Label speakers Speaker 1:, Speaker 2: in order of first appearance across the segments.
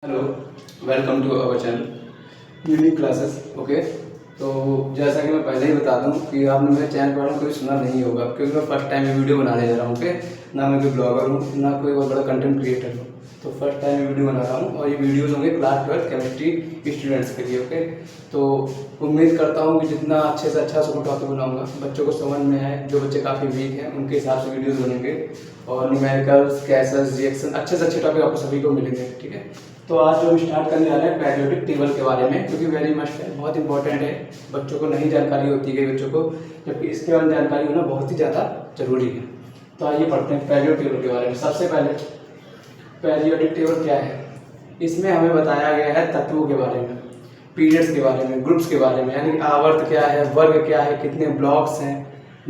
Speaker 1: Hello, welcome to our channel unique classes. Okay, तो जैसा कि मैं पहले ही बता दूं कि आपने मेरे चैनल पर कोई सुना नहीं होगा, क्योंकि मैं फर्स्ट टाइम ये वीडियो बनाने जा रहा हूँ। ओके, ना मैं कोई ब्लॉगर हूँ, ना कोई बहुत बड़ा कंटेंट क्रिएटर हूँ। तो फर्स्ट टाइम ये वीडियो बना रहा हूँ और ये वीडियोज़ होंगे क्लास 12 केमिस्ट्री स्टूडेंट्स के लिए। ओके, तो उम्मीद करता हूँ कि जितना अच्छे से अच्छा उसको टॉपिक बनाऊंगा, बच्चों को समझ में आए। जो बच्चे काफ़ी वीक हैं उनके हिसाब से वीडियोज़ बनेंगे और न्यूमेरिकल्स, कैसेस, रिएक्शन, अच्छे से अच्छे टॉपिक आपको सभी को मिलेंगे। ठीक है, तो आज जो हम स्टार्ट करने जा रहे हैं पेरियोडिक टेबल के बारे में, क्योंकि वेरी मस्ट है, बहुत इंपॉर्टेंट है। बच्चों को नहीं जानकारी होती है बच्चों को, जबकि इसके बारे में जानकारी होना बहुत ही ज़्यादा जरूरी है। तो आइए पढ़ते हैं पेरियोडिक टेबल के बारे में। सबसे पहले पेरियोडिक टेबल क्या है, इसमें हमें बताया गया है तत्वों के बारे में, पीरियड्स के बारे में, ग्रुप्स के बारे में, यानी आवर्त क्या है, वर्ग क्या है, कितने ब्लॉक्स हैं,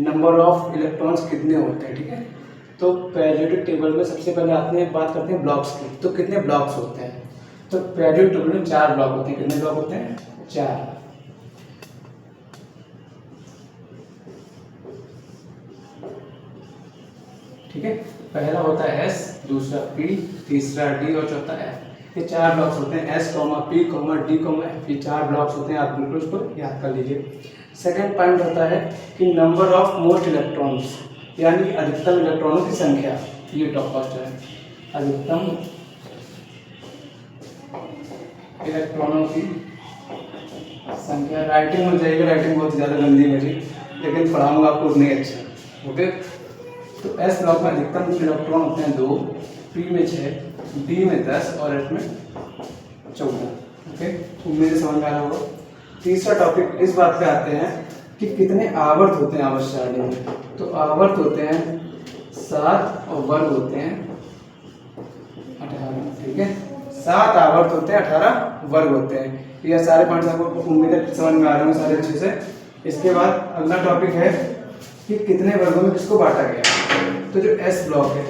Speaker 1: नंबर ऑफ इलेक्ट्रॉन्स कितने होते हैं। ठीक है, तो पेरियोडिक टेबल में सबसे पहले आते हैं, बात करते हैं ब्लॉक्स की। तो कितने ब्लॉक्स होते हैं, तो पेरियोडिक टेबल में 4 ब्लॉक होते हैं। कितने ब्लॉक होते हैं? 4। ठीक है, पहला होता है एस, दूसरा पी, तीसरा डी और चौथा एफ। ये 4 ब्लॉक्स होते हैं, एस, पी, डी, एफ। ये 4 ब्लॉक्स होते हैं, आप बिल्कुल इसको याद कर लीजिए। सेकेंड पॉइंट होता है कि नंबर ऑफ मोस्ट इलेक्ट्रॉन्स, यानी अधिकतम इलेक्ट्रॉनों की संख्या। ये टॉप फर्स्ट है, अधिकतम इलेक्ट्रॉनों की संख्या। राइटिंग हो जाएगी, राइटिंग बहुत ज़्यादा गंदी मेरी, लेकिन पढ़ाऊंगा आपको उतनी अच्छा। ओके, तो एस ब्लॉक में अधिकतम इलेक्ट्रॉन होते हैं 2, पी में 6, डी में 10 और एफ में 14। ओके, उम्मीद है समझ में आ रहा होगा। तीसरा टॉपिक इस बात पे आते हैं कि कितने आवर्त होते हैं आवर्त सारणी में। तो आवर्त होते हैं 7 और वर्ग होते हैं 18। ठीक है, 7 आवर्त होते हैं, 18 वर्ग होते हैं। ये सारे पॉइंट्स आपको उम्मीद है समझ में आ रहे होंगे सारे अच्छे से। इसके बाद अगला टॉपिक है कि कितने वर्गों में किसको बांटा गया। तो जो एस ब्लॉक है,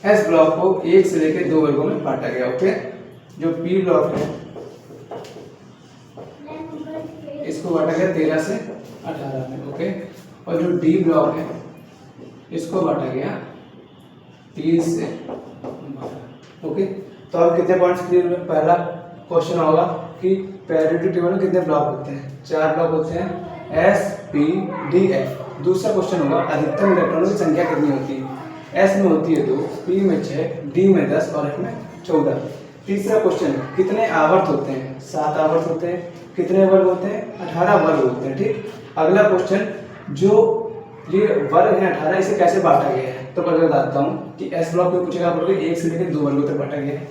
Speaker 1: एस ब्लॉक को 1 से लेकर 2 वर्गों में बांटा गया। ओके, जो पी ब्लॉक है इसको बांटा गया 13 से 18 में। ओके, और जो डी ब्लॉक है इसको बांटा गया 3 से 12। ओके, तो अब कितने पॉइंट्स क्लियर हुए। पहला क्वेश्चन होगा कि पेरियोडिक टेबल में कितने ब्लॉक होते हैं। 4 ब्लॉक होते हैं, एस, पी, डी, एफ। दूसरा क्वेश्चन होगा अधिकतम इलेक्ट्रॉनों की संख्या कितनी होती है। एस में होती है 2, पी में 6, डी में 10 और एफ में 14। तीसरा क्वेश्चन कितने आवर्त होते हैं। 7 आवर्त होते हैं। कितने वर्ग होते हैं? 18 वर्ग होते हैं। ठीक, अगला क्वेश्चन, जो ये वर्ग है 18, इसे कैसे बांटा गया है। तो पहले बताता हूँ कि एस ब्लॉक में पूछेगा आपको 1 से लेकर 2 वर्गों तक बांटा गया है,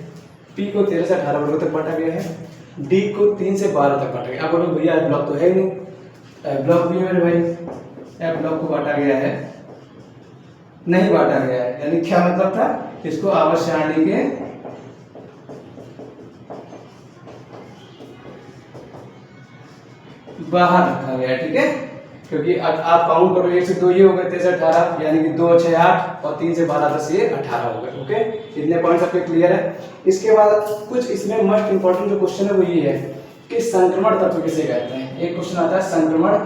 Speaker 1: पी को 13 से 18 वर्गों तक बांटा गया है, डी को 3 से 12 तक बांटा गया। अब बोलो भैया एफ ब्लॉक तो है ही नहीं। एफ ब्लॉक भी है मेरे भाई, एफ ब्लॉक को बांटा गया है, नहीं बांटा गया है, यानी क्या मतलब था, इसको आवर्त सारणी के बाहर रखा गया है। ठीक है, क्योंकि अब आप काउंट करो, 1 से 2 ये हो गए, 13 से 18, यानी कि 2 6 8 और 3 से 12 10 ये 18 हो गए। ओके, इतने पॉइंट्स आपके क्लियर है। इसके बाद कुछ इसमें मोस्ट इंपॉर्टेंट जो क्वेश्चन है वो ये है कि संक्रमण तत्व किसे कहते हैं। एक क्वेश्चन आता है संक्रमण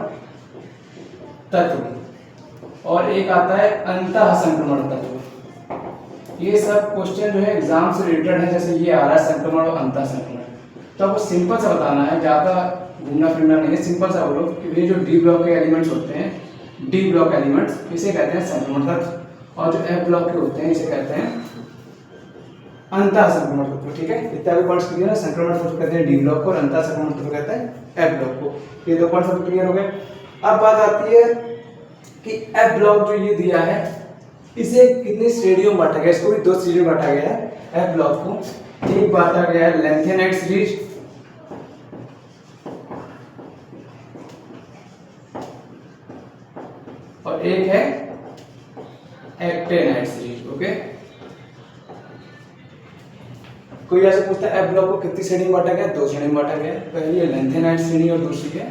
Speaker 1: तत्व और एक आता है अंतः संक्रमण तत्व। ये सब क्वेश्चन जो है एग्जाम से रिलेटेड है, जैसे ये आ रहा है संक्रमण और अंतः संक्रमण। तो आपको सिंपल सा बताना है, ज्यादा घूमना फिरना नहीं है, सिंपल सा बोलो कि ये जो डी ब्लॉक के एलिमेंट्स होते हैं, डी ब्लॉक एलिमेंट्स, इसे कहते हैं संक्रमण तत्व, और जो एफ ब्लॉक के होते हैं इसे कहते हैं अंतः संक्रमण तत्व। ठीक है, इतना पॉइंट्स क्लियर है। संक्रमण तत्व कहते हैं डी ब्लॉक को और अंतः संक्रमण तत्व कहते हैं एफ ब्लॉक को। ये 2 पॉइंट्स अब क्लियर हो गए। अब बात आती है कि एफ ब्लॉक जो ये दिया है इसे कितनी श्रेणियों में बांटा गया। इसको भी 2 श्रेणियों में बांटा गया है एफ ब्लॉक को। एक बांटा गया है लेंथेनाइट सीरीज और एक है एक्टेनाइट सीरीज। ओके, कोई ऐसे पूछता है एफ ब्लॉक को कितनी श्रेणी में बांटा गया। 2 श्रेणी में बांटा गया, पहली है लेंथेनाइट श्रेणी और दूसरी है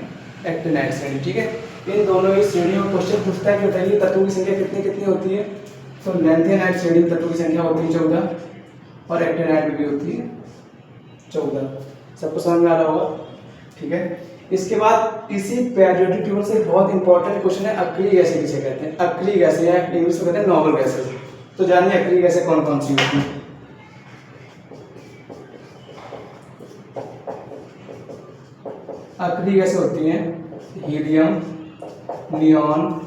Speaker 1: एक्टेनाइट श्रेणी। ठीक है, इन दोनों ही श्रेणियों में क्वेश्चन पूछता है कि बताइए तत्वों की संख्या कितनी कितनी होती है। तो लेंथेनाइट श्रेणी में तत्वों की संख्या होती है 14 और एक्टेनाइट में भी होती है 14। सबको समझ में आ रहा होगा। ठीक है, इसके बाद इसी पेरियोडिक टेबल से बहुत इंपॉर्टेंट क्वेश्चन है अक्रिय गैसें किसे कहते हैं। अक्रिय गैसें या इंग्लिश में कहते हैं नोबल गैसेस। तो जानिए अक्रिय गैसें कौन कौन सी होती हैं। अक्रिय गैसें होती हैं helium, neon,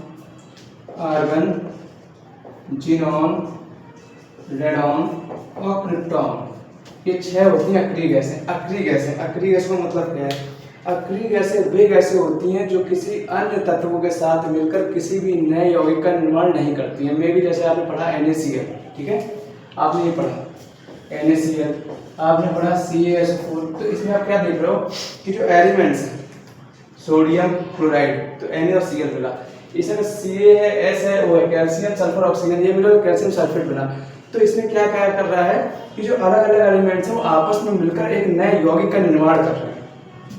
Speaker 1: argon, xenon, radon और क्रिप्टॉन। ये 6 होती हैं अक्रिय गैसें। अक्रिय गैस का मतलब क्या है? अक्रिय गैसें वे गैसें होती हैं जो किसी अन्य तत्वों के साथ मिलकर किसी भी नए यौगिक का निर्माण नहीं करती हैं। मे भी जैसे आपने पढ़ा NaCl, ठीक है, आपने ये पढ़ा NaCl, आपने पढ़ा CaSO4। तो इसमें आप क्या देख रहे हो कि जो एलिमेंट्स हैं सोडियम क्लोराइड, तो Na और Cl मिला, इसमें Ca है, S है, O है, कैल्शियम सल्फर ऑक्सीजन, ये मिला तो कैल्शियम सल्फेट बना। तो इसमें क्या क्या कर रहा है कि जो अलग अलग एलिमेंट्स हैं वो आपस में मिलकर एक नए यौगिक का निर्माण कर रहे हैं।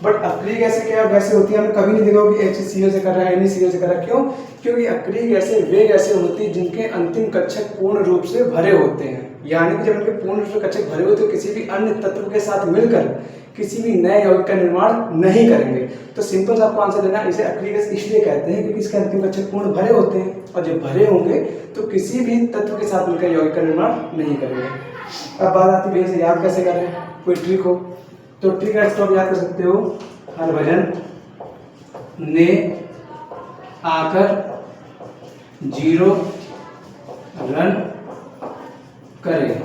Speaker 1: बट अक्रिय गैसें क्या गैसें होती हैं? हमने कभी नहीं देखा कि HCl से कर रहा है, NaCl से कर रहा है। क्यों? क्योंकि अक्रिय गैसें वे गैसें होती हैं जिनके अंतिम कक्षक पूर्ण रूप से भरे होते हैं। यानी कि जब उनके पूर्ण रूप से कक्षक भरे होते हैं तो किसी भी अन्य तत्व के साथ मिलकर किसी भी नए यौगिक का निर्माण नहीं करेंगे। तो सिंपल सा आपको आंसर देना, इसे अक्रिय गैस इसलिए कहते हैं क्योंकि इसके अंतिम कक्षक पूर्ण भरे होते हैं, और जब भरे होंगे तो किसी भी तत्व के साथ मिलकर यौगिक का निर्माण नहीं करेंगे। अब बात आती है इसे याद कैसे करें, कोई ट्रिक हो तो ट्रिक है, इसको आप याद कर सकते हो। हरभजन ने आकर 0 रन करे,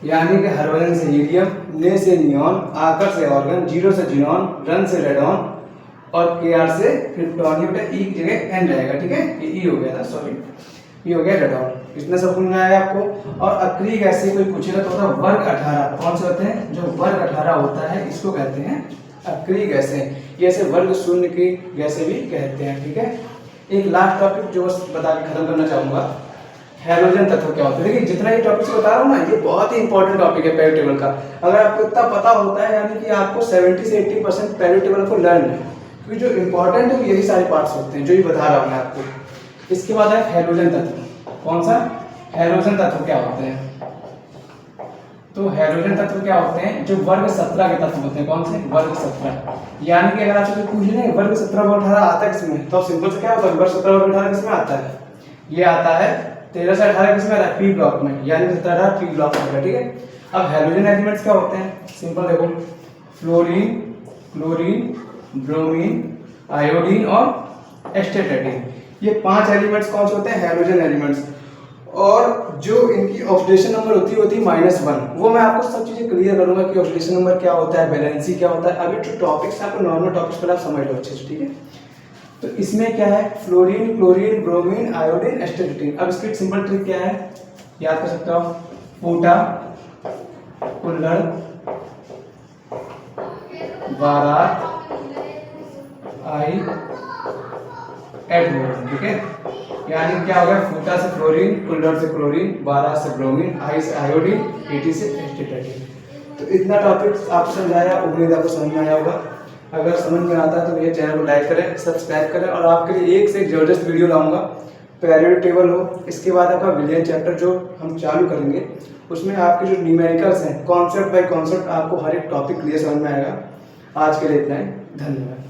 Speaker 1: यानी कि हरभजन से हीलियम, ने से नियॉन, आकर से ऑर्गन, 0 से जिनॉन, रन से रेडॉन और Kr से क्रिप्टॉन। ये ई की जगह N रहेगा, ठीक है, ये ई हो गया था, सॉरी, ये हो गया रेडॉन। इतना सब समझ में आया आपको। और अक्रिय गैसें कोई पूछेगा तो होता है वर्ग 18। कौन से होते हैं? जो वर्ग 18 होता है इसको कहते हैं अक्रिय गैसें। ये ऐसे वर्ग 0 की गैसें भी कहते हैं, ठीक है। एक लास्ट टॉपिक जो बता के खत्म करना चाहूंगा, हैलोजन तत्व क्या होता है। देखिए जितना ये टॉपिक बता रहा हूँ ना, ये बहुत ही इंपॉर्टेंट टॉपिक है पेरियोडिक टेबल का। अगर आपको इतना पता होता है यानी कि आपको 70 से 80% पेरियोडिक टेबल को लर्न है, क्योंकि जो इंपॉर्टेंट है यही सारे पार्ट्स होते हैं जो ये बता रहा हूँ मैं आपको। इसके बाद है हैलोजन तत्व। कौन सा? हैलोजन तत्व क्या होते हैं? तो हैलोजन तत्व क्या होते हैं? जो वर्ग 17 के तत्व होते हैं। कौन से? वर्ग 17। यानी कि अगर आपसे पूछ लें वर्ग 17 वर्ग 18 आता है किसमें, तो सिंपल से क्या होता है, वर्ग 17 वर्ग 18 किसमें आता है? ये आता है 13 से 18 किसमें आता है? पी ब्लॉक में, यानी 17 पी ब्लॉक में, ठीक है। अब हैलोजन एलिमेंट्स क्या होते हैं? सिंपल देखो, फ्लोरीन, क्लोरीन, ब्रोमीन, आयोडीन और एस्टेरेटिन। ये 5 एलिमेंट्स कौन से होते हैं? Halogen elements. और जो इनकी ऑक्सीडेशन नंबर होती है -1। वो मैं आपको सब चीजें क्लियर करूंगा कि ऑक्सीडेशन नंबर क्या होता है, वैलेंसी क्या होता है। अभी जो टॉपिक्स आपको नॉर्मल टॉपिक्स पर आप समझ लो अच्छे से, ठीक है। तो इसमें क्या है? Fluorine, chlorine, bromine, iodine, astatine. अब इसकी सिंपल ट्रिक क्या है, याद कर सकते हो, फूटा, कुल्हड़, बारात, आई, एडवर्ड, ठीक है। यानी क्या हो गया? फूटा से फ्लोरीन, कुल्हड़ से क्लोरीन, बारात से ब्रोमीन, आई से आयोडीन, एटी से एस्टेरेटिन। तो इतना टॉपिक आपको समझाया, उम्मीद आपको समझ में आया होगा। अगर समझ में आता है तो मेरे चैनल को लाइक करें, सब्सक्राइब करें, और आपके लिए एक से एक जबरदस्त वीडियो लाऊंगा। पेरियोडिक टेबल हो, इसके बाद आपका विलियन चैप्टर जो हम चालू करेंगे, उसमें आपके जो न्यूमेरिकल्स हैं, कॉन्सेप्ट बाय कॉन्सेप्ट आपको हर एक टॉपिक क्लियर समझ में आएगा। आज के लिए इतना ही, धन्यवाद।